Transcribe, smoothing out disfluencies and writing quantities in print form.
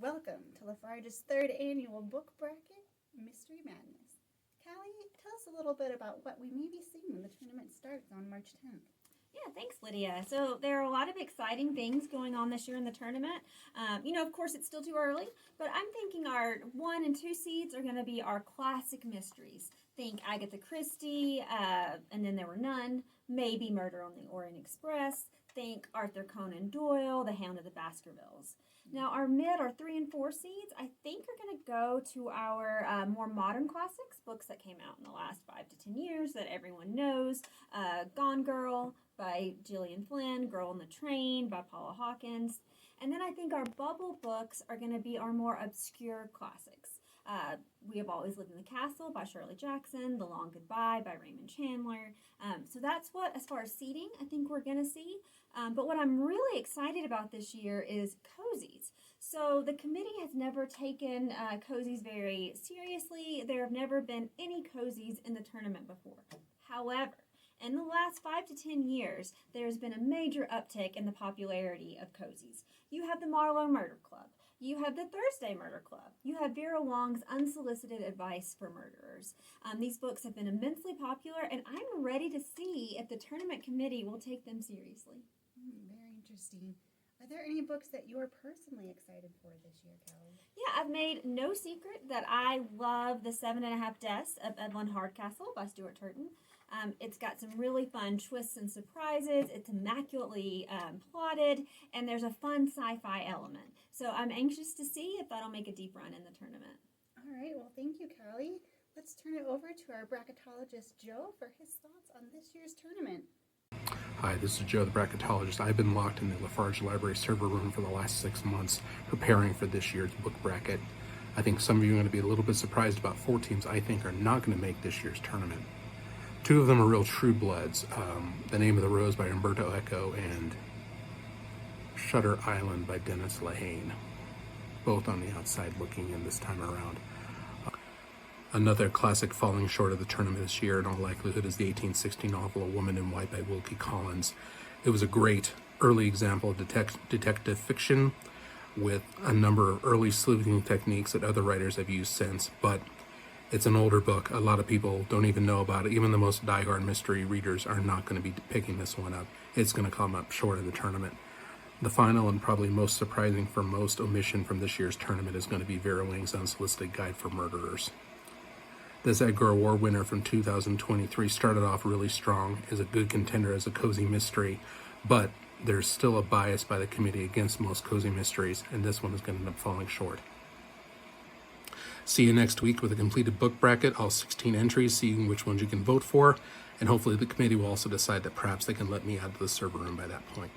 Welcome to Farge's third annual book bracket, Mystery Madness. Callie, tell us a little bit about what we may be seeing when the tournament starts on March 10th. Yeah, thanks, Lydia. So there are a lot of exciting things going on this year in the tournament. Of course, it's still too early, but I'm thinking our 1 and 2 seeds are going to be our classic mysteries. Think Agatha Christie, and then there were none. Maybe Murder on the Orient Express. Think Arthur Conan Doyle, The Hound of the Baskervilles. Now, our 3 and 4 seeds, I think, are going to go to our more modern classics, books that came out in the last 5 to 10 years that everyone knows. Gone Girl by Gillian Flynn, Girl on the Train by Paula Hawkins. And then I think our bubble books are going to be our more obscure classics. We Have Always Lived in the Castle by Shirley Jackson, The Long Goodbye by Raymond Chandler. So that's what, as far as seating, I think we're going to see. But what I'm really excited about this year is cozies. So the committee has never taken cozies very seriously. There have never been any cozies in the tournament before. However, in the last 5 to 10 years, there's been a major uptick in the popularity of cozies. You have the Marlowe Murder Club. You have the Thursday Murder Club. You have Vera Wong's Unsolicited Advice for Murderers. These books have been immensely popular, and I'm ready to see if the tournament committee will take them seriously. Very interesting. Are there any books that you're personally excited for this year, Callie? Yeah, I've made no secret that I love The 7.5 Deaths of Evelyn Hardcastle by Stuart Turton. It's got some really fun twists and surprises. It's immaculately plotted, and there's a fun sci-fi element. So I'm anxious to see if that'll make a deep run in the tournament. All right, well, thank you, Callie. Let's turn it over to our bracketologist, Joe, for his thoughts on this year's tournament. Hi, this is Joe, the bracketologist. I've been locked in the Farge Library server room for the last 6 months preparing for this year's book bracket. I think some of you are going to be a little bit surprised about 4 teams I think are not going to make this year's tournament. 2 of them are real true bloods. The Name of the Rose by Umberto Eco and Shutter Island by Dennis Lehane. Both on the outside looking in this time around. Another classic falling short of the tournament this year in all likelihood is the 1860 novel A Woman in White by Wilkie Collins. It was a great early example of detective fiction with a number of early sleuthing techniques that other writers have used since, but it's an older book. A lot of people don't even know about it. Even the most diehard mystery readers are not going to be picking this one up. It's going to come up short of the tournament. The final and probably most surprising for most omission from this year's tournament is going to be Vera Wang's Unsolicited Guide for Murderers. This Edgar Award winner from 2023 started off really strong, is a good contender as a cozy mystery, but there's still a bias by the committee against most cozy mysteries, and this one is going to end up falling short. See you next week with a completed book bracket, all 16 entries, seeing which ones you can vote for, and hopefully the committee will also decide that perhaps they can let me out of the server room by that point.